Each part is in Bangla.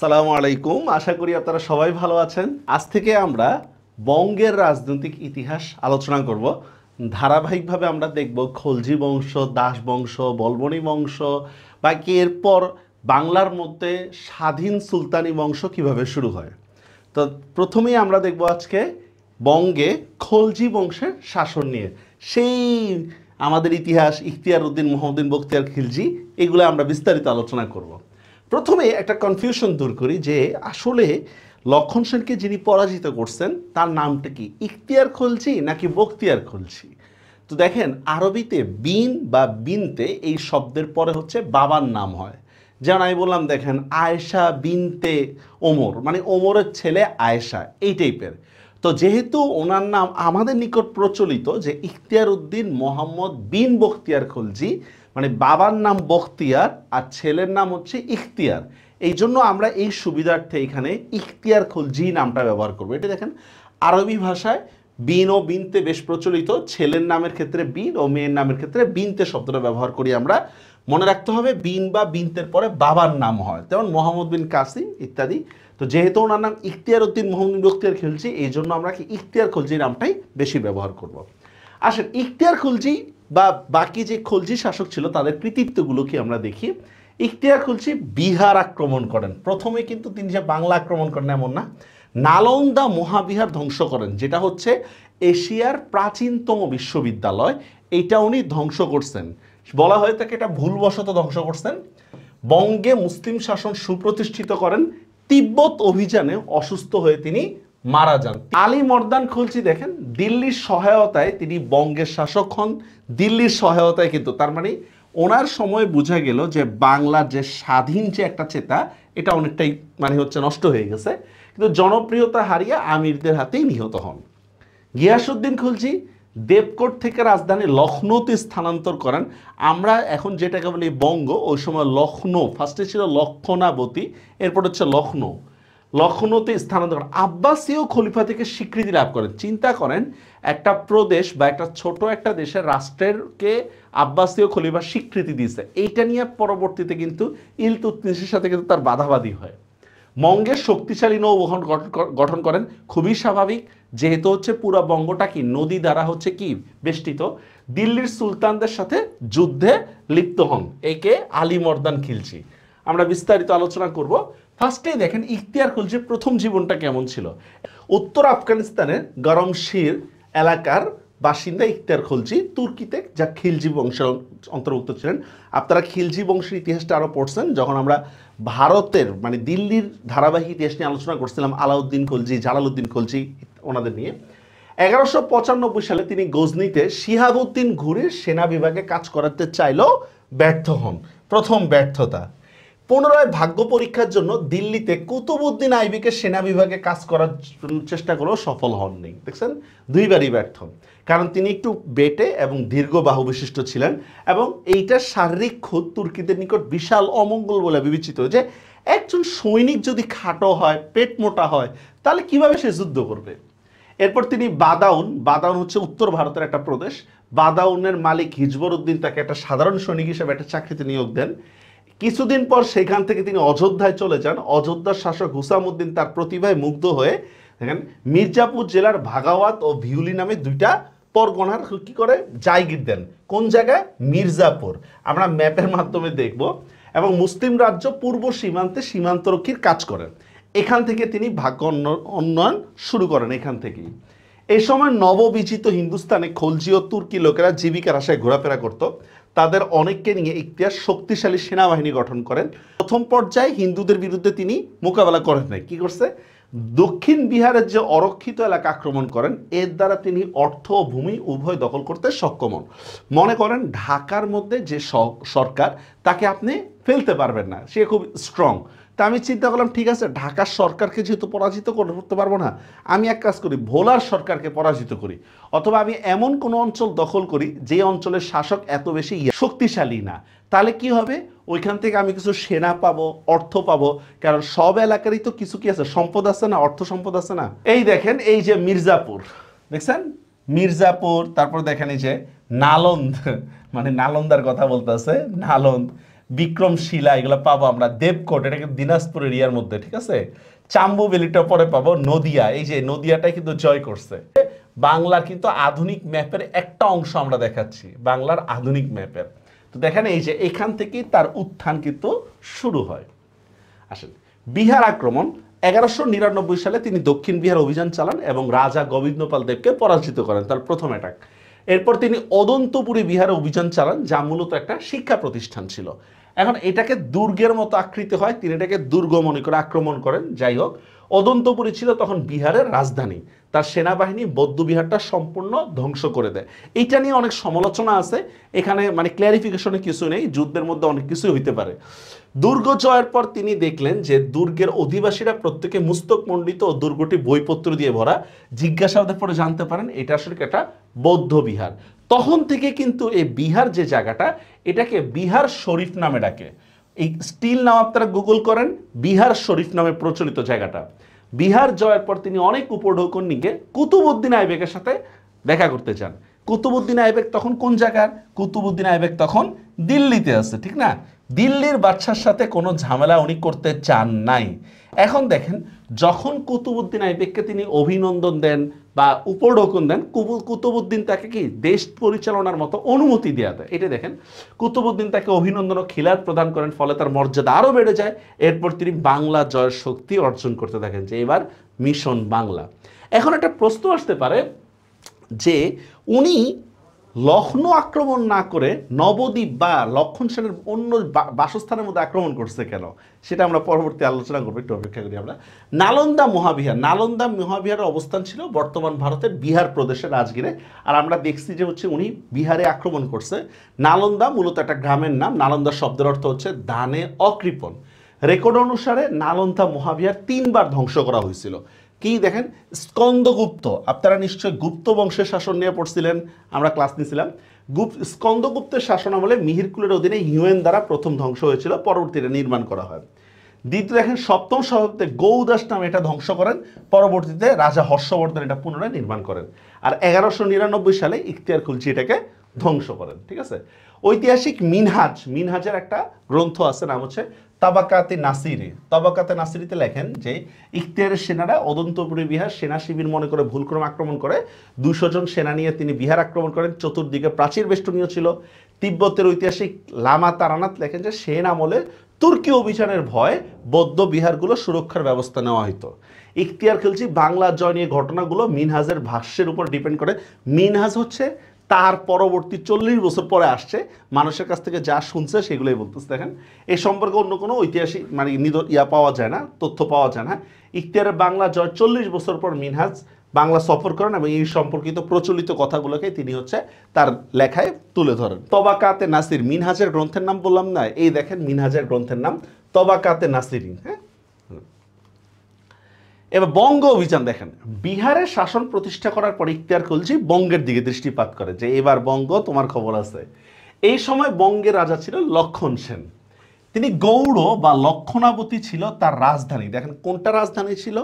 সালামু আলাইকুম। আশা করি আপনারা সবাই ভালো আছেন। আজ থেকে আমরা বঙ্গের রাজনৈতিক ইতিহাস আলোচনা করব। ধারাবাহিকভাবে আমরা দেখব খলজি বংশ, দাস বংশ, বলবনী বংশ, বাকি এরপর বাংলার মধ্যে স্বাধীন সুলতানি বংশ কিভাবে শুরু হয়। তো প্রথমেই আমরা দেখব আজকে বঙ্গে খলজি বংশের শাসন নিয়ে। সেই আমাদের ইতিহাস, ইখতিয়ার উদ্দিন, মোহাম্মদ বখতিয়ার খিলজি, এগুলো আমরা বিস্তারিত আলোচনা করব। প্রথমে একটা কনফিউশন দূর করি যে আসলে লক্ষণ সেনকে যিনি পরাজিত করছেন তার নামটা কি, ইখতিয়ার খলজি নাকি বখতিয়ার খলজি? তো দেখেন, আরবিতে বিন বা বিনতে এই শব্দের পরে হচ্ছে বাবার নাম হয়। যেমন আমি বললাম, দেখেন আয়েশা বিনতে ওমর, মানে ওমরের ছেলে আয়েশা, এই টাইপের। তো যেহেতু ওনার নাম আমাদের নিকট প্রচলিত যে ইখতিয়ার উদ্দিন মোহাম্মদ বিন বখতিয়ার খলজি, মানে বাবার নাম বখতিয়ার আর ছেলের নাম হচ্ছে ইখতিয়ার, এই জন্য আমরা এই সুবিধার্থে এখানে ইখতিয়ার খলজি নামটা ব্যবহার করবো। এটা দেখেন আরবি ভাষায় বিন ও বিনতে বেশ প্রচলিত, ছেলের নামের ক্ষেত্রে বিন ও মেয়ের নামের ক্ষেত্রে বিনতে শব্দটা ব্যবহার করি আমরা। মনে রাখতে হবে বিন বা বিনতের পরে বাবার নাম হয়, যেমন মোহাম্মদ বিন কাসিম ইত্যাদি। তো যেহেতু ওনার নাম ইখতিয়ার উদ্দিন মোহাম্মদ বখতিয়ার খলজি, এই জন্য আমরা কি ইখতিয়ার খলজি নামটাই বেশি ব্যবহার করব। আসেন, ইখতিয়ার খলজি বা বাকি যে খলজি শাসক ছিল তাদের কৃতিত্বগুলো কি আমরা দেখি। ইখতিয়ার খলজি বিহার আক্রমণ করেন। প্রথমে কিন্তু তিনি যে বাংলা আক্রমণ করেন এমন না, নালন্দা মহাবিহার ধ্বংস করেন, যেটা হচ্ছে এশিয়ার প্রাচীনতম বিশ্ববিদ্যালয়। এইটা উনি ধ্বংস করছেন, বলা হয় তাকে এটা ভুলবশত ধ্বংস করছেন। বঙ্গে মুসলিম শাসন সুপ্রতিষ্ঠিত করেন। তিব্বত অভিযানে অসুস্থ হয়ে তিনি মারা যান। আলী মর্দান খলজি দেখেন দিল্লির সহায়তায় তিনি বঙ্গের শাসক হন। দিল্লির সহায়তায়, কিন্তু তার মানে ওনার সময় বোঝা গেল যে বাংলার যে স্বাধীন যে একটা চেতা, এটা অনেকটাই মানে হচ্ছে নষ্ট হয়ে গেছে, কিন্তু জনপ্রিয়তা হারিয়ে আমিরদের হাতেই নিহত হন। গিয়াসউদ্দিন খলজি দেবকোট থেকে রাজধানী লখনৌতে স্থানান্তর করেন। আমরা এখন যেটাকে বলি বঙ্গ, ওই সময় লখনৌ, ফার্স্টে ছিল লক্ষণাবতী, এরপর হচ্ছে লখনৌ। লখনৌতে স্থানান্তর করেন। আব্বাসীয় খলিফা থেকে স্বীকৃতি লাভ করেন। চিন্তা করেন, একটা প্রদেশ বা একটা ছোট একটা দেশের রাষ্ট্রেরকে আব্বাসীয় খলিফা স্বীকৃতি দিয়েছে, এইটা নিয়ে পরবর্তীতে কিন্তু ইলতুৎমিশের সাথে কিন্তু তার বাধাবাধি হয়। বঙ্গের শক্তিশালী নৌবহর গঠন করেন। খুবই স্বাভাবিক, যেহেতু হচ্ছে পুরো বঙ্গটা কি নদী দ্বারা হচ্ছে কি বেষ্টিত। দিল্লির সুলতানদের সাথে যুদ্ধে লিপ্ত হন, একে আলী মর্দান খিলজি। আমরা বিস্তারিত আলোচনা করব। ফার্স্টেই দেখেন ইখতিয়ার খলজির প্রথম জীবনটা কেমন ছিল। উত্তর আফগানিস্তানের গরমশির এলাকার বাসিন্দা ইখতিয়ার খলজি, তুর্কিতে যা খিলজি বংশের অন্তর্ভুক্ত ছিলেন। আপনারা খিলজি বংশের ইতিহাসটা আরও পড়ছেন যখন আমরা ভারতের মানে দিল্লির ধারাবাহিক ইতিহাস নিয়ে আলোচনা করছিলাম, আলাউদ্দিন খলজি, জালালউদ্দিন খলজি, ওনাদের নিয়ে। 1195 সালে তিনি গজনিতে শিহাবুদ্দিন ঘুরির সেনা বিভাগে কাজ করাতে চাইলেও ব্যর্থ হন, প্রথম ব্যর্থতা। পুনরায় ভাগ্য পরীক্ষার জন্য দিল্লিতে কুতুবউদ্দিন আইবিকে সেনা বিভাগে কাজ করার চেষ্টা করেও সফল হননি। দেখছেন, দুইবারই ব্যর্থ, কারণ তিনি একটু বেটে এবং দীর্ঘ বাহু বিশিষ্ট ছিলেন, এবং এইটা শারীরিক খুদ তুর্কিদের নিকট বিশাল অমঙ্গল বলে বিবেচিত যে একজন সৈনিক যদি খাটো হয়, পেট মোটা হয়, তাহলে কিভাবে সে যুদ্ধ করবে। এরপর তিনি বাদাউন হচ্ছে উত্তর ভারতের একটা প্রদেশ, বাদাউনের মালিক হিজবর উদ্দিন তাকে একটা সাধারণ সৈনিক হিসেবে একটা চাকরিতে নিয়োগ দেন। কিছুদিন পর সেখান থেকে তিনি অযোধ্যায় চলে যান। অযোধ্যার শাসক হুসামউদ্দিন তার প্রতিভায় মুগ্ধ হয়ে দেখেন মির্জাপুর জেলার ভাগাওয়াত ও ভিউলি নামে দুইটা পরগনার কি করে জায়গির দেন। কোন জায়গায়? মির্জাপুর, আমরা ম্যাপের মাধ্যমে দেখব। এবং মুসলিম রাজ্য পূর্ব সীমান্তে সীমান্তরক্ষীর কাজ করেন। এখান থেকে তিনি ভাগ্য উন্নয়ন শুরু করেন এখান থেকেই। এই সময় নববিজিত হিন্দুস্তানে খলজি ও তুর্কি লোকেরা জীবিকার আশায় ঘোরাফেরা করত। তাদের অনেককে নিয়ে ইখতিয়ার শক্তিশালী সেনাবাহিনী গঠন করেন। প্রথম পর্যায়ে হিন্দুদের বিরুদ্ধে তিনি মোকাবেলা করেন নাই, কি করছে, দক্ষিণ বিহারের যে অরক্ষিত এলাকা আক্রমণ করেন, এর দ্বারা তিনি অর্থ ও ভূমি উভয় দখল করতে সক্ষম হন। মনে করেন ঢাকার মধ্যে যে সরকার, তাকে আপনি ফেলতে পারবেন না, সে খুব স্ট্রং। তা আমি চিন্তা করলাম, ঠিক আছে, ঢাকার সরকারকে যেহেতু পরাজিত করতে পারবো না, আমি এক কাজ করি, ভোলার সরকারকে পরাজিত করি, অথবা আমি এমন কোনো অঞ্চল দখল করি যে অঞ্চলের শাসক এত বেশি শক্তিশালী না। তাহলে কি হবে, ওইখান থেকে আমি কিছু সেনা পাবো, অর্থ পাবো, কারণ সব এলাকারই তো কিছু কি আছে, সম্পদ আছে না, অর্থ সম্পদ আছে না। এই দেখেন, এই যে মির্জাপুর দেখছেন, মির্জাপুর, তারপর দেখেন এই যে নালন্দ, মানে নালন্দার কথা বলতেছে, নালন্দ, বিক্রমশিলা এগুলো পাবো আমরা, দেবকোট এটা কিন্তু দিনাজপুর এরিয়ার মধ্যে, ঠিক আছে। চাম্বু ভ্যালিটা পরে পাবো, নদিয়া, এই যে নদিয়াটাই কিন্তু জয় করছে। বাংলার কিন্তু আধুনিক ম্যাপের একটা অংশ আমরা দেখাচ্ছি, বাংলার আধুনিক ম্যাপের। তো দেখেন এই যে এখান থেকেই তার উত্থান কিন্তু শুরু হয়। আসেন, বিহার আক্রমণ 1199 সালে তিনি দক্ষিণ বিহার অভিযান চালান এবং রাজা গোবিন্দপাল দেবকে পরাজিত করেন, তার প্রথম অ্যাটাক। এরপর তিনি অদন্তপুরী বিহারে অভিযান চালান, যা মূলত একটা শিক্ষা প্রতিষ্ঠান ছিল। এখন এটাকে দুর্গের মতো আকৃতি হয়, তিনি এটাকে দুর্গ মনে করে আক্রমণ করেন। যাই হোক, অদন্তপুরী ছিল তখন বিহারের রাজধানী। তার সেনাবাহিনী বৌদ্ধ বিহারটা সম্পূর্ণ ধ্বংস করে দেয়। এইটা নিয়ে অনেক সমালোচনা আছে, এখানে মানে ক্ল্যারিফিকেশনে কিছু নেই, যুদ্ধের মধ্যে অনেক কিছুই হইতে পারে। দুর্গ জয়ের পর তিনি দেখলেন যে দুর্গের অধিবাসীরা প্রত্যেকে মুস্তক মণ্ডিত ও দুর্গটি বইপত্র দিয়ে ভরা। জিজ্ঞাসাবাদের পরে জানতে পারেন এটা আসলে একটা বৌদ্ধ বিহার। তখন থেকে কিন্তু এই বিহার যে জায়গাটা, এটাকে বিহার শরীফ নামে ডাকে। এই স্টিল নাম আপনারা গুগল করেন, বিহার শরীফ নামে প্রচলিত জায়গাটা। বিহার জয়ের পর তিনি অনেক উপঢৌকন নিয়ে কুতুবউদ্দিন আইবেকের সাথে দেখা করতে চান। কুতুবউদ্দিন আইবেক তখন কোন জায়গার? কুতুবউদ্দিন আইবেক তখন দিল্লিতে আছে, ঠিক না। দিল্লির বাদশার সাথে কোনো ঝামেলা উনি করতে চান নাই। এখন দেখেন, যখন কুতুবউদ্দিন আইবেককে তিনি অভিনন্দন দেন বা উপঢৌকন দেন, কুতুবউদ্দিন তাকে কি দেশ পরিচালনার মতো অনুমতি দেওয়া দেয়। এটা দেখেন, কুতুবউদ্দিন তাকে অভিনন্দন ও খিলাত প্রদান করেন, ফলে তার মর্যাদা আরও বেড়ে যায়। এরপর তিনি বাংলা জয়ের শক্তি অর্জন করতে থাকেন, যে এবার মিশন বাংলা। এখন একটা প্রশ্ন আসতে পারে যে উনি লখনৌ আক্রমণ না করে নবদ্বীপ বা লক্ষণ সেনের অন্য বাসস্থানের মধ্যে আক্রমণ করছে কেন, সেটা আমরা পরবর্তী আলোচনা করবো, একটু অপেক্ষা করি আমরা। নালন্দা মহাবিহার, নালন্দা মহাবিহারের অবস্থান ছিল বর্তমান ভারতের বিহার প্রদেশের রাজগীরে। আর আমরা দেখছি যে হচ্ছে উনি বিহারে আক্রমণ করছে। নালন্দা মূলত একটা গ্রামের নাম, নালন্দা শব্দের অর্থ হচ্ছে ধানে অকৃপণ। রেকর্ড অনুসারে নালন্দা মহাবিহার 3 বার ধ্বংস করা হয়েছিল। কি দেখেন, স্কন্দগুপ্ত, আপনারা নিশ্চয় গুপ্ত বংশের শাসন নিয়ে পড়ছিলেন, আমরা ক্লাস নিয়েছিলাম। স্কন্দগুপ্তের শাসন আমলে মিহিরকুলের অধীনে হিউয়েন দ্বারা প্রথম ধ্বংস হয়েছিল, পরবর্তীতে নির্মাণ করা হয়। দ্বিতীয় দেখেন, সপ্তম শতাব্দীতে গৌদাস নামে এটা ধ্বংস করেন, পরবর্তীতে রাজা হর্ষবর্ধন এটা পুনরায় নির্মাণ করেন। আর 1199 সালে ইখতিয়ার খুলছি এটাকে ধ্বংস করেন, ঠিক আছে। ঐতিহাসিক মিনহাজ, মিনহাজের একটা গ্রন্থ আছে, নাম হচ্ছে তাবাকাতে নাসিরি। তাবাকাতে নাসিরিতে লেখেন যে ইখতিয়ারের সেনারা অদন্তপুরী বিহার সেনা শিবির মনে করে ভুলক্রমে আক্রমণ করে। 200 জন সেনা নিয়ে তিনি বিহার আক্রমণ করেন, চতুর্দিকে প্রাচীর বেষ্টনীয় ছিল। তিব্বতের ঐতিহাসিক লামা তারানাথ লেখেন যে সেন আমলে তুর্কি অভিযানের ভয় বৌদ্ধ বিহারগুলো সুরক্ষার ব্যবস্থা নেওয়া হতো। ইখতিয়ার খিলজি বাংলা জয় নিয়ে ঘটনাগুলো মিনহাজের ভাষ্যের উপর ডিপেন্ড করে। মিনহাজ হচ্ছে তার পরবর্তী 40 বছর পরে আসছে, মানুষের কাছ থেকে যা শুনছে সেগুলোই বলতেছে। দেখেন, এই সম্পর্কে অন্য কোনো ঐতিহাসিক মানে পাওয়া যায় না, তথ্য পাওয়া যায় না। ইখতিয়ারের বাংলা জয় 40 বছর পর মিনহাজ বাংলা সফর করেন এবং এই সম্পর্কিত প্রচলিত কথাগুলোকে তিনি হচ্ছে তার লেখায় তুলে ধরেন। তবাকাতে নাসির, মিনহাজের গ্রন্থের নাম বললাম না, এই দেখেন মিনহাজের গ্রন্থের নাম তবাকাতে নাসিরি। হ্যাঁ, এবার বঙ্গ অভিযান দেখেন, বিহারের শাসন প্রতিষ্ঠা করার পর ইখতিয়ার খলজি বঙ্গের দিকে দৃষ্টিপাত করে যে এবার বঙ্গ তোমার খবর আছে। এই সময় বঙ্গের রাজা ছিল লক্ষণ সেন। তিনি গৌড় বা লক্ষণাবতী ছিল তার রাজধানী। দেখেন কোনটা রাজধানী ছিল,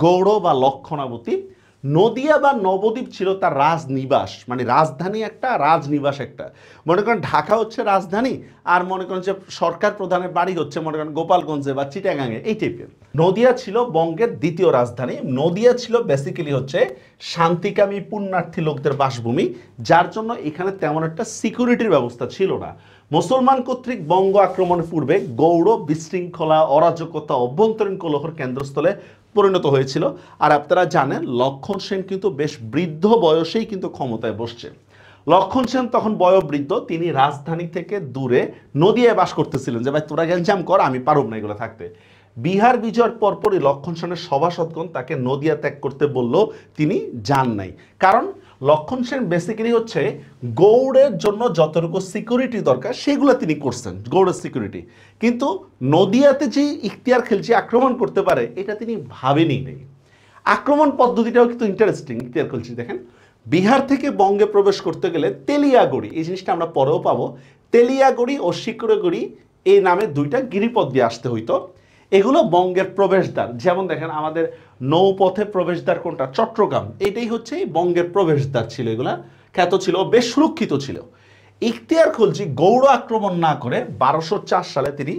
গৌড় বা লক্ষণাবতী। নদিয়া বা নবদ্বীপ ছিল তার রাজনিবাস, মানে রাজধানী একটা, রাজনিবাস একটা। মনে করেন ঢাকা হচ্ছে রাজধানী, আর মনে করেন যে সরকার প্রধানের বাড়ি হচ্ছে মনে করেন গোপালগঞ্জে বা চিটাগাঙে, এই টাইপের। নদিয়া ছিল বঙ্গের দ্বিতীয় রাজধানী। নদিয়া ছিল বেসিক্যালি হচ্ছে শান্তিকামী পুণ্যার্থী লোকদের বাসভূমি, যার জন্য এখানে তেমন একটা সিকিউরিটির ব্যবস্থা ছিল না। মুসলমান কর্তৃক বঙ্গ আক্রমণের পূর্বে গৌড় বিশৃঙ্খলা, অরাজকতা, অভ্যন্তরীণ কলহর কেন্দ্রস্থলে পরিণত হয়েছিল। আর আপনারা জানেন লক্ষণ সেন কিন্তু বেশ বৃদ্ধ বয়সেই কিন্তু ক্ষমতায় বসছে। লক্ষণ সেন তখন বয়োবৃদ্ধ, তিনি রাজধানী থেকে দূরে নদিয়ায় বাস করতেছিলেন, যে ভাই তোরা গ্যাঞ্জাম কর, আমি পারব না এগুলো থাকতে। বিহার বিজয়ের পরপরই লক্ষণ সেনের সভাসদগণ তাকে নদিয়া ত্যাগ করতে বললেও তিনি যান নাই। কারণ লক্ষণ সেন বেসিক্যালি হচ্ছে গৌড়ের জন্য যতটুকু সিকিউরিটি দরকার সেগুলো তিনি করছেন, গৌড়ের সিকিউরিটি। কিন্তু নদিয়াতে যে ইখতিয়ার খিলজি আক্রমণ করতে পারে এটা তিনি ভাবেনি নেই। আক্রমণ পদ্ধতিটাও কিন্তু ইন্টারেস্টিং। ইখতিয়ার খিলজি দেখেন, বিহার থেকে বঙ্গে প্রবেশ করতে গেলে তেলিয়াগড়ি, এই জিনিসটা আমরা পরেও পাবো, তেলিয়াগড়ি ও শিকড়গড়ি এই নামে 2টা গিরিপথ দিয়ে আসতে হইতো। এগুলো বঙ্গের প্রবেশদ্বার। যেমন দেখেন আমাদের নৌপথে প্রবেশদ্বার কোনটা, চট্টগ্রাম, এটাই হচ্ছে বঙ্গের প্রবেশদ্বার ছিল। এগুলা খ্যাত ছিল, বেশ সুরক্ষিত ছিল। ইখতিয়ার খলজি গৌড় আক্রমণ না করে 1204 সালে তিনি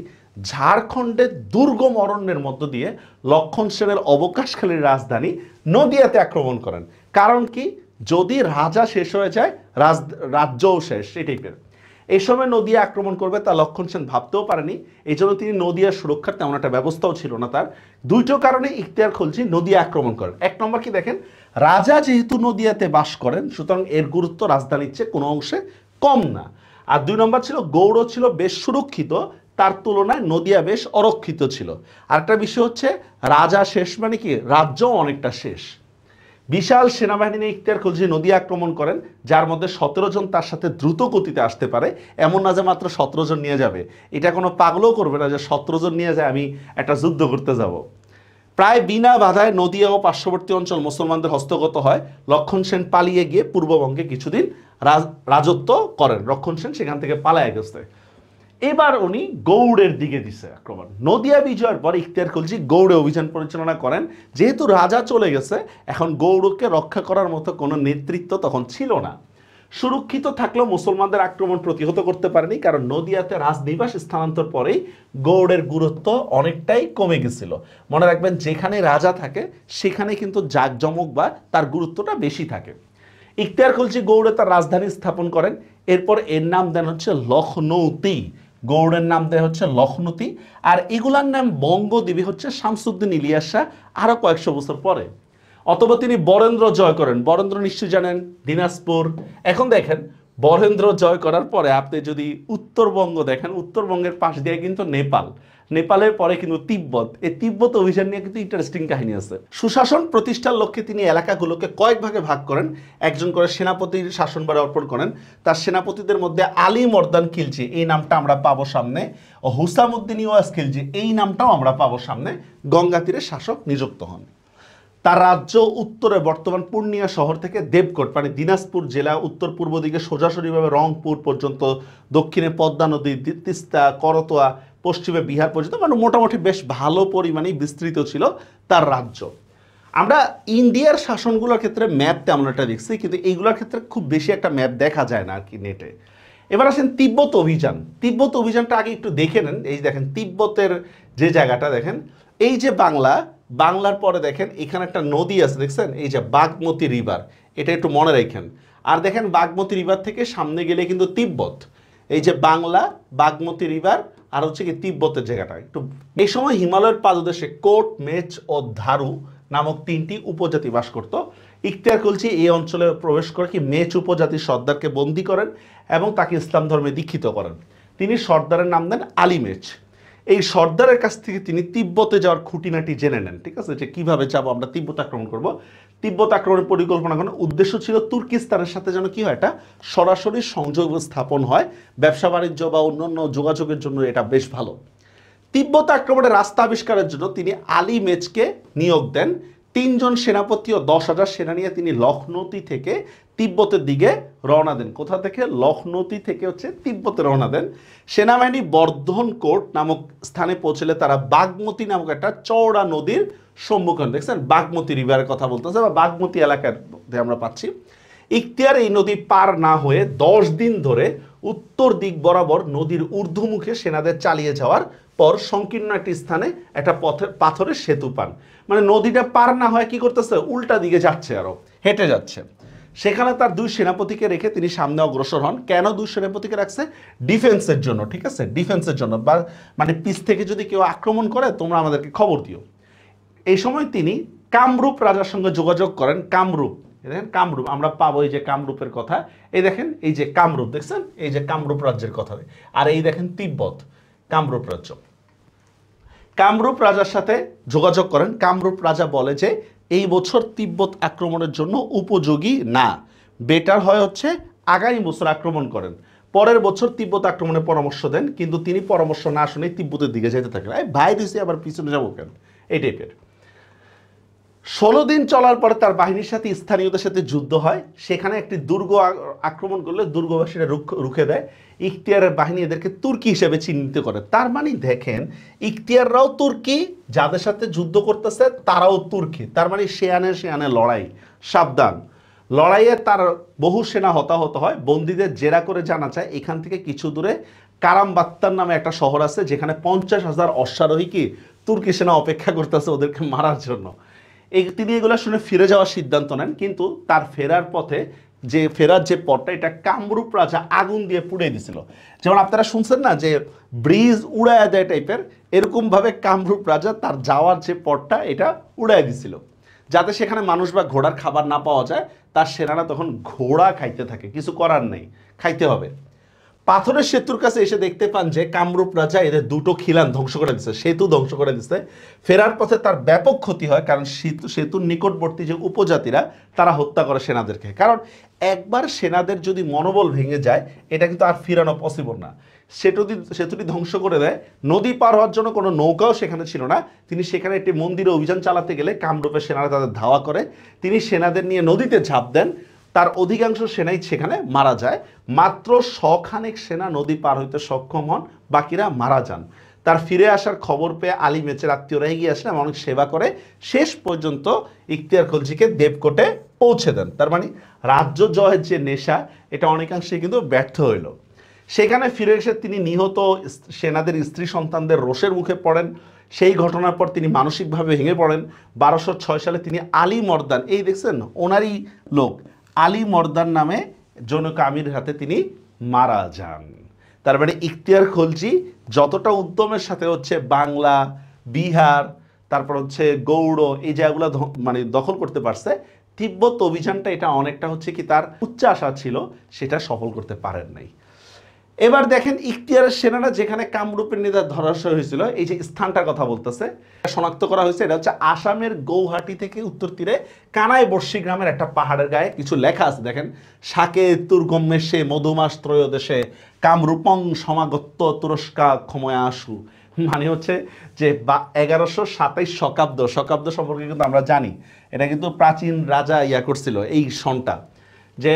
ঝাড়খণ্ডের দুর্গম অরণ্যের মধ্য দিয়ে লক্ষণ সেনের অবকাশকালীর রাজধানী নদিয়াতে আক্রমণ করেন। কারণ কি, যদি রাজা শেষ হয়ে যায় রাজ্যও শেষ, এই টাইপের। এই সময় নদিয়া আক্রমণ করবে তা লক্ষণ সেন ভাবতেও পারেনি। এই জন্য তিনি নদিয়ার সুরক্ষার তেমন একটা ব্যবস্থাও ছিল না তার। দুইটো কারণে ইখতিয়ার খলজি নদিয়া আক্রমণ করেন। এক নম্বর কি দেখেন, রাজা যেহেতু নদিয়াতে বাস করেন, সুতরাং এর গুরুত্ব রাজধানীর চেয়ে কোনো অংশে কম না। আর দুই নম্বর ছিল গৌড় ছিল বেশ সুরক্ষিত, তার তুলনায় নদিয়া বেশ অরক্ষিত ছিল। আরেকটা বিষয় হচ্ছে রাজা শেষ মানে কি, রাজ্যও অনেকটা শেষ। বিশাল সেনাবাহিনী নিয়ে ইখতিয়ার খলজি নদিয়া আক্রমণ করেন, যার মধ্যে 17 জন তার সাথে দ্রুত গতিতে আসতে পারে। এমন না যে মাত্র 17 জন নিয়ে যাবে, এটা কোনো পাগলও করবে না যে 17 জন নিয়ে যায় আমি একটা যুদ্ধ করতে যাব। প্রায় বিনা বাধায় নদিয়া ও পার্শ্ববর্তী অঞ্চল মুসলমানদের হস্তগত হয়। লক্ষণ সেন পালিয়ে গিয়ে পূর্ববঙ্গে কিছুদিন রাজত্ব করেন। লক্ষণ সেন সেখান থেকে পালায় গেছে। এবার উনি গৌড়ের দিকে দিছে আক্রমণ। নদিয়া বিজয়ের পর ইখতিয়ার খলজি গৌড়ে অভিযান পরিচালনা করেন। যেহেতু রাজা চলে গেছে, এখন গৌড়কে রক্ষা করার মতো কোনো নেতৃত্ব তখন ছিল না। সুরক্ষিত থাকলেও মুসলমানদের আক্রমণ প্রতিহত করতে পারেনি, কারণ নদিয়াতে রাজনিবাস স্থানান্তর পরেই গৌড়ের গুরুত্ব অনেকটাই কমে গেছিল। মনে রাখবেন, যেখানে রাজা থাকে সেখানে কিন্তু জাঁকজমক বা তার গুরুত্বটা বেশি থাকে। ইখতিয়ার খলজি গৌড়ে তার রাজধানী স্থাপন করেন। এরপর এর নাম দেন হচ্ছে লখনৌতি। গৌড়ের নাম দেয় হচ্ছে লখনৌতি। আর এগুলার নাম বঙ্গদেবী হচ্ছে শামসুদ্দিন ইলিয়াস শাহ আরো কয়েকশো বছর পরে। অথবা তিনি বরেন্দ্র জয় করেন। বরেন্দ্র নিশ্চয়ই জানেন, দিনাজপুর। এখন দেখেন, বরেন্দ্র জয় করার পরে আপনি যদি উত্তরবঙ্গ দেখেন, উত্তরবঙ্গের পাশ দিয়ে কিন্তু নেপাল, নেপালের পরে কিন্তু তিব্বত। এই তিব্বত অভিযান নিয়ে কিন্তু ইন্টারেস্টিং কাহিনী আছে। সুশাসন প্রতিষ্ঠার লক্ষ্যে তিনি এলাকাগুলোকে কয়েক ভাগে ভাগ করেন। একজন করে সেনাপতির শাসনভার অর্পণ করেন। তার সেনাপতিদের মধ্যে আলী মর্দান খিলজি, এই নামটা আমরা পাবো সামনে, ও হুসামুদ্দিন ওয়াস খিলজি, এই নামটাও আমরা পাবো সামনে, গঙ্গা তীরে শাসক নিযুক্ত হন। তার রাজ্য উত্তরে বর্তমান পূর্ণিয়া শহর থেকে দেবকোট মানে দিনাজপুর জেলা, উত্তর পূর্ব দিকে সোজাসুরিভাবে রংপুর পর্যন্ত, দক্ষিণে পদ্মা নদী, তিস্তা, করতোয়া, পশ্চিমে বিহার পর্যন্ত, মানে মোটামুটি বেশ ভালো পরিমাণেই বিস্তৃত ছিল তার রাজ্য। আমরা ইন্ডিয়ার শাসনগুলোর ক্ষেত্রে ম্যাপ তেমন একটা দেখছি, কিন্তু এইগুলোর ক্ষেত্রে খুব বেশি একটা ম্যাপ দেখা যায় না আর কি নেটে। এবার আসেন তিব্বত অভিযান। তিব্বত অভিযানটা আগে একটু দেখে নেন। এই দেখেন তিব্বতের যে জায়গাটা দেখেন, এই যে বাংলার পরে দেখেন এখানে একটা নদী আছে, দেখছেন, এই যে বাগমতী রিভার, এটা একটু মনে রাখেন। আর দেখেন বাগমতী রিভার থেকে সামনে গেলে কিন্তু তিব্বত। এই যে বাংলা, বাগমতী রিভার, আর হচ্ছে কি তিব্বতের জায়গাটা একটু। এই সময় হিমালয়ের পাদদেশে কোট, মেচ ও ধারু নামক 3টি উপজাতি বাস করত। ইখতিয়ার খলজি এই অঞ্চলে প্রবেশ করে কি মেচ উপজাতির সর্দারকে বন্দী করেন এবং তাকে ইসলাম ধর্মে দীক্ষিত করেন। তিনি সর্দারের নাম দেন আলী মেচ। এই সর্দারের কাছ থেকে তিনি তিব্বতে যাওয়ার খুঁটিনাটি জেনে নেন, ঠিক আছে, যে কিভাবে যাবো আমরা তিব্বত আক্রমণ করব। তিব্বত আক্রমণের পরিকল্পনা করার উদ্দেশ্য ছিল তুর্কিস্তানের সাথে যেন কি হয়, এটা সরাসরি সংযোগ স্থাপন হয়, ব্যবসা বাণিজ্য বা অন্যান্য যোগাযোগের জন্য এটা বেশ ভালো। তিব্বত আক্রমণের রাস্তা আবিষ্কারের জন্য তিনি আলী মেচকে নিয়োগ দেন। 3 জন সেনাপতি ও 10,000 সেনা নিয়ে তিনি লখনৌতি থেকে তিব্বতের দিকে রওনা দেন। কোথা থেকে? লখনৌতি থেকে হচ্ছে তিব্বতে রওনা দেন। সেনাবাহিনী বর্ধনকোট নামক স্থানে পৌঁছলে তারা বাগমতী নামক একটা চওড়া নদীর সম্মুখীন। দেখছেন, বাগমতী রিভারের কথা বলতেছে, বা বাগমতী এলাকার মধ্যে আমরা পাচ্ছি। ইখতিয়ার এই নদী পার না হয়ে 10 দিন ধরে উত্তর দিক বরাবর নদীর ঊর্ধ্বমুখে সেনাদের চালিয়ে যাওয়ার পর সংকীর্ণ একটি স্থানে একটা পাথরের সেতু পান। মানে নদীটা পার না হয় কি করতেছে, উল্টা দিকে যাচ্ছে, আরো হেঁটে যাচ্ছে। সেখানে তার 2 সেনাপতিকে রেখে তিনি সামনে অগ্রসর হন। কেন 2 সেনাপতিকে রাখছে? ডিফেন্সের জন্য, ঠিক আছে, ডিফেন্সের জন্য, বা মানে পিছ থেকে যদি কেউ আক্রমণ করে তোমরা আমাদেরকে খবর দিও। এই সময় তিনি কামরূপ রাজার সঙ্গে যোগাযোগ করেন। কামরূপ, দেখেন কামরূপ আমরা পাবো, এই যে কামরূপের কথা, এই দেখেন এই যে কামরূপ, দেখছেন এই যে কামরূপ রাজ্যের কথা। আর এই দেখেন তিব্বত, কামরূপ রাজ্য। কামরূপ রাজার সাথে যোগাযোগ করেন। কামরূপ রাজা বলে যে এই বছর তিব্বত আক্রমণের জন্য উপযোগী না, বেটার হয় হচ্ছে আগামী বছর আক্রমণ করেন। পরের বছর তিব্বত আক্রমণের পরামর্শ দেন, কিন্তু তিনি পরামর্শ না শুনে তিব্বতের দিকে যেতে থাকেন। ভাই দিছি আবার পিছনে যাবো কেন, এই টাইপের। 16 দিন চলার পরে তার বাহিনীর সাথে স্থানীয়দের সাথে যুদ্ধ হয়। সেখানে একটি দুর্গ আক্রমণ করলে দুর্গবাসীরা রুখে দেয়। ইখতিয়ারের বাহিনী এদেরকে তুর্কি হিসেবে চিহ্নিত করে। তার মানে দেখেন, ইখতিয়াররাও তুর্কি, যাদের সাথে যুদ্ধ করতেছে তারাও তুর্কি। তার মানে শেয়ানে শেয়ানে লড়াই, সাবধান। লড়াইয়ে তার বহু সেনা হতাহত হয়। বন্দীদের জেরা করে জানা যায় এখান থেকে কিছু দূরে কারামবাত্তার নামে একটা শহর আছে, যেখানে 50,000 অশ্বারোহী কি তুর্কি সেনা অপেক্ষা করতেছে ওদেরকে মারার জন্য। তিনি এগুলো শুনে ফিরে যাওয়ার সিদ্ধান্ত নেন, কিন্তু তার ফেরার পথে ফেরার যে পথটা, এটা কামরূপ রাজা আগুন দিয়ে পুড়িয়ে দিছিল। যেমন আপনারা শুনছেন না যে ব্রিজ উড়াইয়া দেয় টাইপের, এরকমভাবে কামরূপ রাজা তার যাওয়ার যে পথটা এটা উড়াইয়া দিছিল, যাতে সেখানে মানুষ বা ঘোড়ার খাবার না পাওয়া যায়। তার সেনারা তখন ঘোড়া খাইতে থাকে, কিছু করার নেই, খাইতে হবে। পাথরের সেতুর কাছে এসে দেখতে পান যে কামরূপ রাজা এদের দুটো খিলান ধ্বংস করে দিচ্ছে, সেতু ধ্বংস করে দিচ্ছে। ফেরার পথে তার ব্যাপক ক্ষতি হয়, কারণ সেতুর নিকটবর্তী যে উপজাতিরা তারা হত্যা করে সেনাদেরকে। কারণ একবার সেনাদের যদি মনোবল ভেঙে যায়, এটা কিন্তু আর ফিরানো পসিবল না। সেতুটি ধ্বংস করে দেয়। নদী পার হওয়ার জন্য কোনো নৌকাও সেখানে ছিল না। তিনি সেখানে একটি মন্দিরে অভিযান চালাতে গেলে কামরূপের সেনারা তাদের ধাওয়া করে। তিনি সেনাদের নিয়ে নদীতে ঝাঁপ দেন। তার অধিকাংশ সেনাই সেখানে মারা যায়। মাত্র 100 খানেক সেনা নদী পার হইতে সক্ষম হন, বাকিরা মারা যান। তার ফিরে আসার খবর পেয়ে আলী মেচের আত্মীয়রা এগিয়ে আসেন, অনেক সেবা করে শেষ পর্যন্ত ইখতিয়ার খলজিকে দেবকোটে পৌঁছে দেন। তার মানে রাজ্য জয়ের যে নেশা, এটা অনেকাংশে কিন্তু ব্যর্থ হইল। সেখানে ফিরে এসে তিনি নিহত সেনাদের স্ত্রী সন্তানদের রোষের মুখে পড়েন। সেই ঘটনার পর তিনি মানসিকভাবে ভেঙে পড়েন। 1206 সালে তিনি আলী মর্দান, এই দেখছেন ওনারই লোক, আলী মর্দান নামে জনক আমিরের হাতে তিনি মারা যান। তার মানে ইখতিয়ার খলজি যতটা উদ্যমের সাথে হচ্ছে বাংলা, বিহার, তারপর হচ্ছে গৌড়, এই জায়গাগুলো মানে দখল করতে পারছে, তিব্বত অভিযানটা এটা অনেকটা হচ্ছে কি তার উচ্চ আশা ছিল, সেটা সফল করতে পারেন নাই। এবার দেখেন ইখতিয়ারের সেনারা যেখানে কামরূপের নেতা ধরাশয় হয়েছিল, এই যে স্থানটার কথা বলতেছে, শনাক্ত করা হয়েছে। এটা হচ্ছে আসামের গৌহাটি থেকে উত্তর তীরে কানাই বর্ষী গ্রামের একটা পাহাড়ের গায়ে। কিছু লেখা আছে দেখেন, শাকে তুর্গমেশে মধুমাস ত্রয়োদশে কামরূপং সমাগত্য তুরস্কা ক্ষময়া আসু। মানে হচ্ছে যে 1127 শকাব্দ সম্পর্কে কিন্তু আমরা জানি, এটা কিন্তু প্রাচীন রাজা করছিল এই সনটা, যে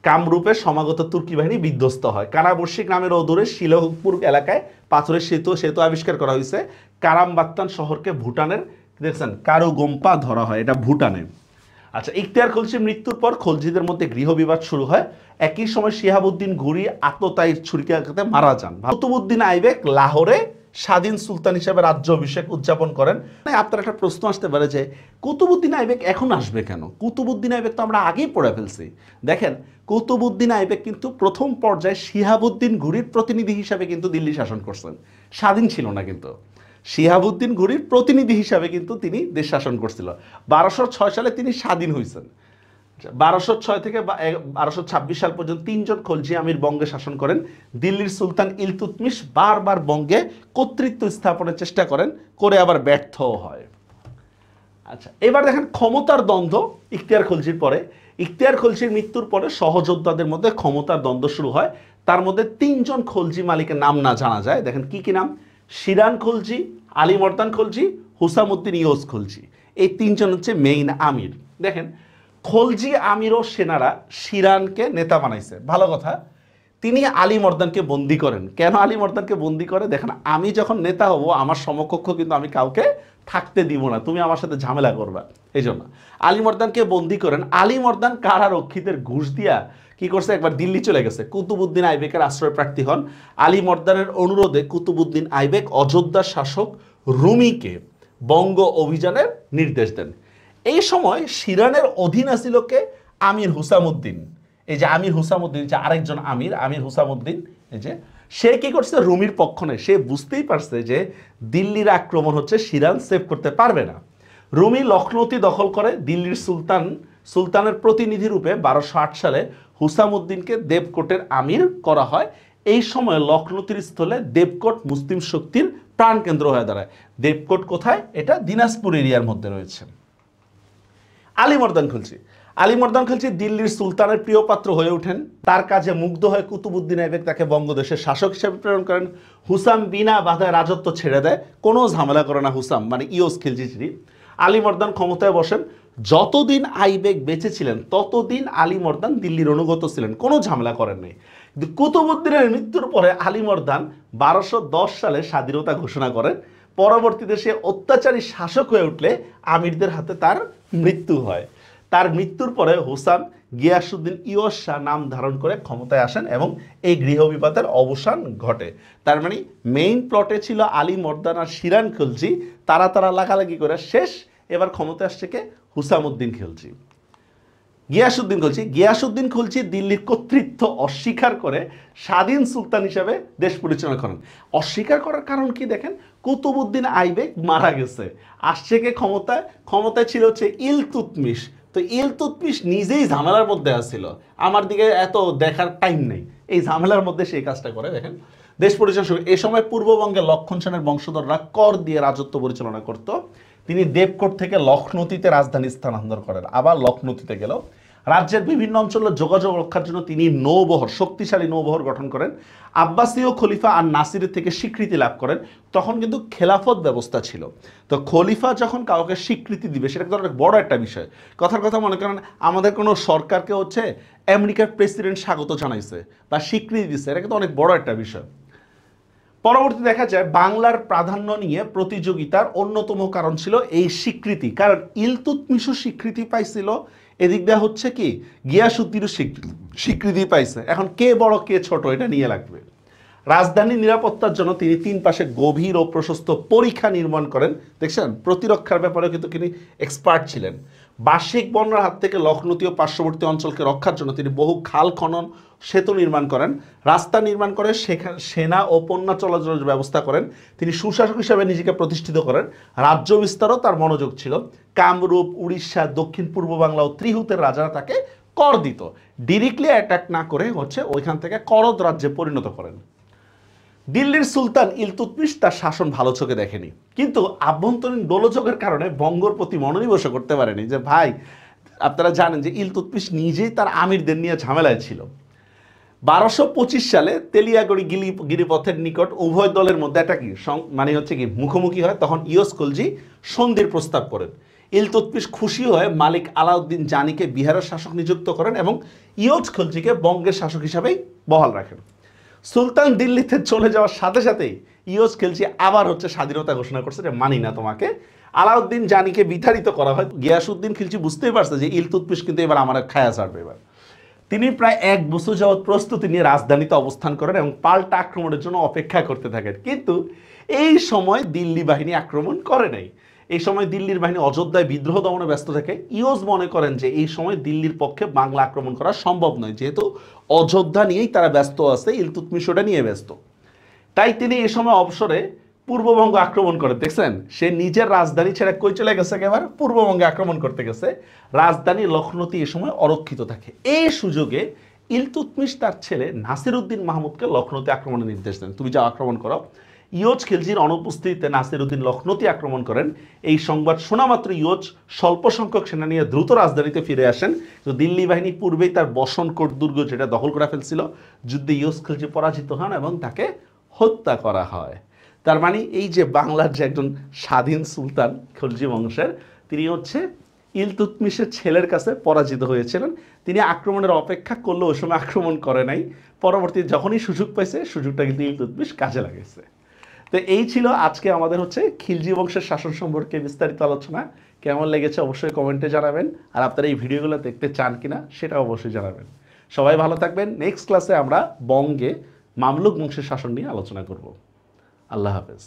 কামরূপে সমাগত তুর্কি বাহিনী বিধ্বস্ত হয়। কানাবর্ষী গ্রামের অদূরে শিলপুর এলাকায় পাথরের সেতু আবিষ্কার করা হয়েছে। কারামবাত্তান শহরকে ভুটানের দেখছেন কারুগোম্পা ধরা হয়, এটা ভুটানে। আচ্ছা, ইখতিয়ার খলজির মৃত্যুর পর খলজিদের মধ্যে গৃহবিবাদ শুরু হয়। একই সময় শিহাবুদ্দিন ঘুরি আত্মতায়ীর ছুরিকাঘাতে মারা যান। কুতুবউদ্দিন আইবেক লাহোরে স্বাধীন সুলতান হিসেবে রাজ্য অভিষেক উদযাপন করেন। আপনার একটা প্রশ্ন আসতে পারে যে কুতুবউদ্দিন আইবেক এখন আসবে কেন? কুতুবউদ্দিন আইবেক তো আমরা আগেই পড়ে ফেলছি। দেখেন, কুতুবউদ্দিন আইবেক কিন্তু প্রথম পর্যায়ে শিহাবুদ্দিন ঘুরির প্রতিনিধি হিসাবে কিন্তু দিল্লি শাসন করছেন, স্বাধীন ছিল না। কিন্তু শিহাবুদ্দিন ঘুরির প্রতিনিধি হিসাবে কিন্তু তিনি দেশ শাসন করছিল। 1206 সালে তিনি স্বাধীন হয়েছেন। 1206 থেকে 1226 সাল পর্যন্ত 3 জন খলজি আমির বঙ্গে শাসন করেন। দিল্লির সুলতান ইলতুৎমিশ বারবার বঙ্গে কর্তৃত্ব স্থাপনের চেষ্টা করেন, করে আবার ব্যর্থও হয়। আচ্ছা, এবার দেখেন ক্ষমতার দ্বন্দ্ব ইখতিয়ার খলজির পরে। ইখতিয়ার খলজির মৃত্যুর পরে সহযোদ্ধাদের মধ্যে ক্ষমতার দ্বন্দ্ব শুরু হয়। তার মধ্যে 3 জন খলজি মালিকের নাম না জানা যায়। দেখেন কি কি নাম: শিরান খলজি, আলী মর্দান খলজি, হুসামুদ্দিন ইয়োজ খলজি। এই 3 জন হচ্ছে মেইন আমির। দেখেন, খলজি আমির ও সেনারা শিরানকে নেতা বানাইছে, ভালো কথা। তিনি আলী মর্দানকে বন্দি করেন। কেন আলী মর্দানকে বন্দি করে? দেখেন, আমি যখন নেতা হব, আমার সমকক্ষ কিন্তু আমি কাউকে থাকতে দিব না, তুমি আমার সাথে ঝামেলা করবা, এই জন্য আলী মর্দানকে বন্দি করেন। আলী মর্দান কারারক্ষীদের ঘুষ দিয়া কি করছে, একবার দিল্লি চলে গেছে। কুতুবউদ্দিন আইবেকের আশ্রয় প্রার্থী হন। আলী মর্দানের অনুরোধে কুতুবউদ্দিন আইবেক অযোধ্যার শাসক রুমিকে বঙ্গ অভিযানের নির্দেশ দেন। এই সময় শিরানের অধীনে ছিল কে? আমির হুসামুদ্দিন। এই যে আমির হুসামুদ্দিন, যে আরেকজন আমির হুসামুদ্দিন, এই যে সে কি করছে, রুমির পক্ষ নেয়। সে বুঝতেই পারছে যে দিল্লির আক্রমণ হচ্ছে, শিরান সেভ করতে পারবে না। রুমি লখনৌতি দখল করে। দিল্লির সুলতানের প্রতিনিধি রূপে 1208 সালে হুসামুদ্দিনকে দেবকোটের আমির করা হয়। এই সময় লখনৌতির স্থলে দেবকোট মুসলিম শক্তির প্রাণকেন্দ্র হয়ে দাঁড়ায়। দেবকোট কোথায়? এটা দিনাজপুর এরিয়ার মধ্যে রয়েছে। আলী মর্দান খলজি দিল্লির সুলতানের প্রিয় পাত্র হয়ে ওঠেন। তার কাজে মুগ্ধ হয়ে কুতুবউদ্দিন আইবেক তাকে বঙ্গদেশের শাসক হিসেবে প্রেরণ করেন। হুসাম বিনা বাধায় রাজত্ব ছেড়ে দেয়, কোনো ঝামেলা করে না হুসাম, মানে ইয়োজ খিলজি। আলী মর্দান ক্ষমতায় বসেন। যতদিন আইবেক বেঁচে ছিলেন ততদিন আলী মর্দান দিল্লির অনুগত ছিলেন, কোনো ঝামেলা করেন নাই। কিন্তু কুতুবউদ্দিনের মৃত্যুর পরে আলী মর্দান 1210 সালে স্বাধীনতা ঘোষণা করেন। পরবর্তীতে সে অত্যাচারী শাসক হয়ে উঠলে আমিরদের হাতে তার মৃত্যু হয়। তার মৃত্যুর পরে হুসাম গিয়াসউদ্দিন ইয়স শাহ নাম ধারণ করে ক্ষমতায় আসেন এবং এই গৃহবিবাদের অবসান ঘটে। তার মানে মেইন প্লটে ছিল আলী মর্দান আর শিরান খিলজি, তারা লাগালাগি করে শেষ। এবার ক্ষমতায় আসছে কে? হুসামউদ্দিন খিলজি। গিয়াসউদ্দিন খিলজি দিল্লির কর্তৃত্ব অস্বীকার করে স্বাধীন সুলতান হিসেবে দেশ পরিচালনা করেন। অস্বীকার করার কারণ কি দেখেন, কুতুবউদ্দিন আইবেক মারা গেছে, আসছে কে ক্ষমতায় ছিল হচ্ছে ইলতুৎমিশ। তো ইলতুৎমিশ নিজেই ঝামেলার মধ্যে আসছিল, আমার দিকে এত দেখার টাইম নেই, এই ঝামেলার মধ্যে সেই কাজটা করে। দেখেন দেশ পরিচালনা শুরু। এ সময় পূর্ববঙ্গে লক্ষণ সেনের বংশধররা কর দিয়ে রাজত্ব পরিচালনা করত। তিনি দেবকোট থেকে লখনৌতিতে রাজধানী স্থানান্তর করেন, আবার লখনৌতিতে গেল। রাজ্যের বিভিন্ন অঞ্চলে যোগাযোগ রক্ষার জন্য তিনি শক্তিশালী নৌবহর গঠন করেন। আব্বাসীয় খলিফা আর নাসিরের থেকে স্বীকৃতি লাভ করেন। তখন কিন্তু খেলাফত ব্যবস্থা ছিল, তো খলিফা যখন কাউকে স্বীকৃতি দিবে সেটা কিন্তু অনেক বড় একটা বিষয়। কথার কথা মনে করেন আমাদের কোনো সরকারকে হচ্ছে আমেরিকার প্রেসিডেন্ট স্বাগত জানাইছে বা স্বীকৃতি দিচ্ছে, এটা কিন্তু অনেক বড় একটা বিষয়। পরবর্তী দেখা যায় বাংলার প্রাধান্য নিয়ে প্রতিযোগিতার অন্যতম কারণ ছিল এই স্বীকৃতি, কারণ ইলতুৎমিশও স্বীকৃতি পাইছিল, এদিক দিয়ে হচ্ছে কি গিয়াসউদ্দিনও স্বীকৃতি পাইছে। এখন কে বড় কে ছোট এটা নিয়ে লাগবে। রাজধানী নিরাপত্তার জন্য তিনি 3 পাশে গভীর ও প্রশস্ত পরিখা নির্মাণ করেন। দেখছেন প্রতিরক্ষার ব্যাপারে কিন্তু তিনি এক্সপার্ট ছিলেন। বার্ষিক বন্যার হাত থেকে লখনৌতি ও পার্শ্ববর্তী অঞ্চলকে রক্ষার জন্য তিনি বহু খাল খনন, সেতু নির্মাণ করেন, রাস্তা নির্মাণ করে সেনা ও পণ্য চলাচলের ব্যবস্থা করেন। তিনি সুশাসক হিসেবে নিজেকে প্রতিষ্ঠিত করেন। রাজ্য বিস্তারও তার মনোযোগ ছিল। কামরূপ, উড়িষ্যা, দক্ষিণ পূর্ব বাংলা ও ত্রিহুতের রাজারা তাকে কর দিত। ডিরেক্টলি অ্যাটাক না করে হচ্ছে ওইখান থেকে করদ রাজ্যে পরিণত করেন। দিল্লির সুলতান ইলতুৎমিশ তার শাসন ভালো চোখে দেখেনি, কিন্তু আভ্যন্তরীণ গোলযোগের কারণে বঙ্গর প্রতি মনোনিবেশ করতে পারেনি। যে ভাই আপনারা জানেন যে ইলতুৎমিশ নিজেই তার আমিরদের নিয়ে ঝামেলায় ছিল। 1225 সালে তেলিয়াগড়ি গিরিপথের নিকট উভয় দলের মধ্যে একটা কি মানে হচ্ছে কি মুখোমুখি হয়, তখন ইয়স খলজি সন্ধির প্রস্তাব করেন। ইলতুৎমিশ খুশি হয়ে মালিক আলাউদ্দিন জানিকে বিহারের শাসক নিযুক্ত করেন এবং ইয়স খলজিকে বঙ্গের শাসক হিসাবেই বহাল রাখেন। সুলতান দিল্লিতে চলে যাওয়ার সাথে সাথেই ইয়স খলজি আবার হচ্ছে স্বাধীনতা ঘোষণা করছে যে মানি না তোমাকে। আলাউদ্দিন জানিকে বিতাড়িত করা হয়। গিয়াসউদ্দিন খিলজি বুঝতেই পারছে যে ইলতুৎমিশ কিন্তু এবার আমার খায়া ছাড়বে। এবার তিনি প্রায় 1 বছর যাবৎ প্রস্তুতি নিয়ে রাজধানীতে অবস্থান করেন এবং পাল্টা আক্রমণের জন্য অপেক্ষা করতে থাকেন, কিন্তু এই সময় দিল্লি বাহিনী আক্রমণ করে নাই। এই সময় দিল্লির বাহিনী অযোধ্যায় বিদ্রোহ দমনে ব্যস্ত থাকে। ইয়স মনে করেন যে এই সময় দিল্লির পক্ষে বাংলা আক্রমণ করা সম্ভব নয়, যেহেতু অযোধ্যা নিয়েই তারা ব্যস্ত আছে, ইলতুৎমিশ ওটা নিয়ে ব্যস্ত। তাই তিনি এই সময় অবসরে পূর্ববঙ্গ আক্রমণ করে। দেখছেন সে নিজের রাজধানী ছেড়ে কই চলে গেছে, এবার পূর্ববঙ্গে আক্রমণ করতে গেছে। রাজধানী লখনৌতি এ সময় অরক্ষিত থাকে। এই সুযোগে ইলতুৎমিশ তার ছেলে নাসিরউদ্দিন মাহমুদকে লখনৌতি আক্রমণের নির্দেশ দেন, তুমি যাও আক্রমণ করো। ইয়স খিলজির অনুপস্থিতিতে নাসিরউদ্দিন লখনৌতি আক্রমণ করেন। এই সংবাদ শোনা মাত্র ইয়স স্বল্প সংখ্যক সেনা নিয়ে দ্রুত রাজধানীতে ফিরে আসেন। তো দিল্লি বাহিনী পূর্বেই তার বসনকোট দুর্গ যেটা দখল করে ফেলছিল, যুদ্ধে ইয়স খিলজি পরাজিত হন এবং তাকে হত্যা করা হয়। তার মানে এই যে বাংলার যে একজন স্বাধীন সুলতান খিলজি বংশের, তিনি হচ্ছে ইলতুৎমিশের ছেলের কাছে পরাজিত হয়েছিলেন। তিনি আক্রমণের অপেক্ষা করলেও ওই সময় আক্রমণ করে নাই। পরবর্তী যখনই সুযোগ পাইছে সুযোগটা কিন্তু ইলতুৎমিশ কাজে লাগাইছে। তো এই ছিল আজকে আমাদের হচ্ছে খিলজি বংশের শাসন সম্পর্কে বিস্তারিত আলোচনা। কেমন লেগেছে অবশ্যই কমেন্টে জানাবেন, আর আপনারা এই ভিডিওগুলো দেখতে চান কিনা সেটা অবশ্যই জানাবেন। সবাই ভালো থাকবেন। নেক্সট ক্লাসে আমরা বঙ্গে মামলুক বংশের শাসন নিয়ে আলোচনা করব। আল্লাহ হাফেজ।